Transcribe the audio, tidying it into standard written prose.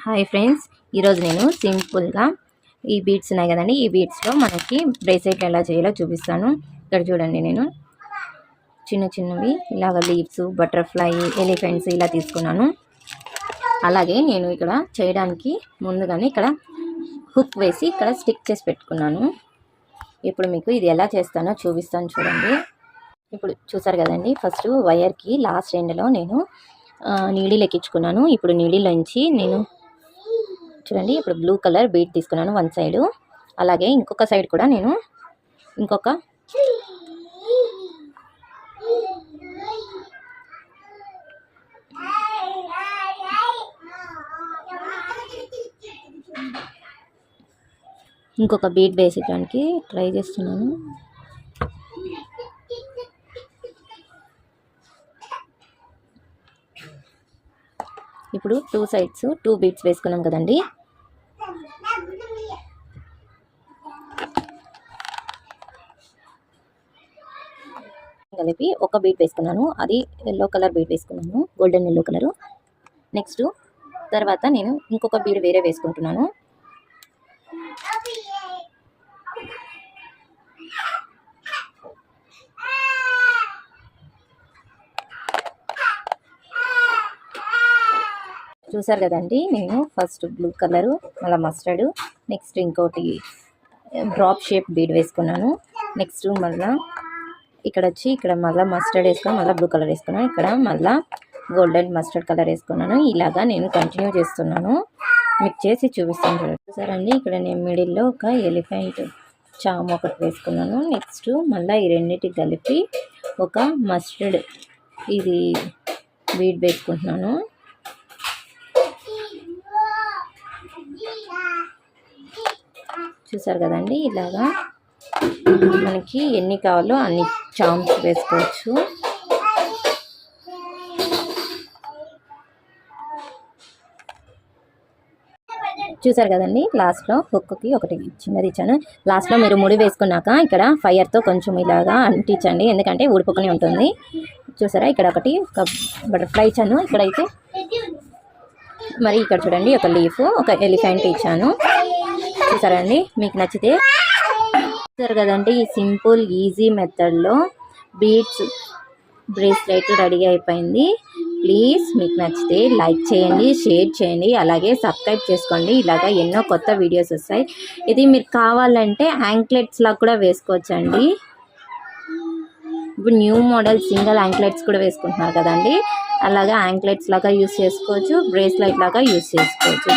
Hi friends, ఈరోజు నేను సింపుల్గా ఈ బీడ్స్ ఉన్నాయి కదండి, ఈ బీడ్స్లో మనకి బ్రేస్లెట్ ఎలా చేయాలో చూపిస్తాను. ఇక్కడ చూడండి, నేను చిన్న చిన్నవి ఇలాగ లీవ్స్, బటర్ఫ్లై, ఎలిఫెంట్స్ ఇలా తీసుకున్నాను. అలాగే నేను ఇక్కడ చేయడానికి ముందుగానే ఇక్కడ హుక్ వేసి ఇక్కడ స్టిక్ చేసి పెట్టుకున్నాను. ఇప్పుడు మీకు ఇది ఎలా చేస్తానో చూపిస్తాను చూడండి. ఇప్పుడు చూసారు కదండి, ఫస్ట్ వైర్కి లాస్ట్ ఎండ్లో నేను నీడిల్ ఎక్కించుకున్నాను. ఇప్పుడు నీడిలోంచి నేను చూడండి, ఇప్పుడు బ్లూ కలర్ బీడ్ తీసుకున్నాను వన్ సైడు. అలాగే ఇంకొక సైడ్ కూడా నేను ఇంకొక బీడ్ వేసేయడానికి ట్రై చేస్తున్నాను. ఇప్పుడు టూ సైడ్స్ 2 బీడ్స్ వేసుకున్నాం కదండి. కలిపి ఒక బీడ్ వేసుకున్నాను, అది ఎల్లో కలర్ బీడ్ వేసుకున్నాను, గోల్డెన్ ఎల్లో కలరు. నెక్స్ట్ తర్వాత నేను ఇంకొక బీడ్ వేరే వేసుకుంటున్నాను. చూసారు కదండి, నేను ఫస్ట్ బ్లూ కలరు, మళ్ళీ మస్టర్డ్, నెక్స్ట్ ఇంకోటి డ్రాప్ షేప్ బీడ్ వేసుకున్నాను. నెక్స్ట్ మళ్ళీ ఇక్కడ మళ్ళీ మస్టర్డ్ వేసుకున్నాను, మళ్ళీ బ్లూ కలర్ వేసుకున్నాను, ఇక్కడ మళ్ళీ గోల్డెన్ మస్టర్డ్ కలర్ వేసుకున్నాను. ఇలాగా నేను కంటిన్యూ చేస్తున్నాను, మీకు చేసి చూపిస్తాను చూడండి. చూసారండి, ఇక్కడ నేను మిడిల్లో ఒక ఎలిఫెంట్ చామ్ ఒకటి వేసుకున్నాను. నెక్స్ట్ మళ్ళీ ఈ రెండింటికి కలిపి ఒక మస్టర్డ్ ఇది బీడ్ వేసుకుంటున్నాను. చూసారు కదండి, ఇలాగా మనకి ఎన్ని కావాలో అన్ని చామ్స్ వేసుకోవచ్చు. చూసారు కదండి, లాస్ట్లో హుక్కి ఒకటి చిన్నది ఇచ్చాను. లాస్ట్లో మీరు ముడి వేసుకున్నాక ఇక్కడ ఫైర్తో కొంచెం ఇలాగా అంటించండి, ఎందుకంటే ఊడిపోకుని ఉంటుంది. చూసారా, ఇక్కడ ఒక బటర్ఫ్లై ఇచ్చాను, ఇక్కడైతే మరి ఇక్కడ చూడండి ఒక లీఫ్, ఒక ఎలిఫెంట్ ఇచ్చాను. చూసారండి, మీకు నచ్చితే చూసారు కదండి, ఈ సింపుల్ ఈజీ మెథడ్లో బీడ్స్ బ్రేస్లెట్ రెడీ అయిపోయింది. ప్లీజ్ మీకు నచ్చితే లైక్ చేయండి, షేర్ చేయండి, అలాగే సబ్స్క్రైబ్ చేసుకోండి. ఇలాగా ఎన్నో కొత్త వీడియోస్ వస్తాయి. ఇది మీరు కావాలంటే యాంక్లెట్స్ లాగా కూడా వేసుకోవచ్చండి. ఇప్పుడు న్యూ మోడల్ సింగిల్ యాంక్లెట్స్ కూడా వేసుకుంటున్నారు కదండి, అలాగా యాంక్లెట్స్ లాగా యూస్ చేసుకోవచ్చు, బ్రేస్లెట్ లాగా యూస్ చేసుకోవచ్చు.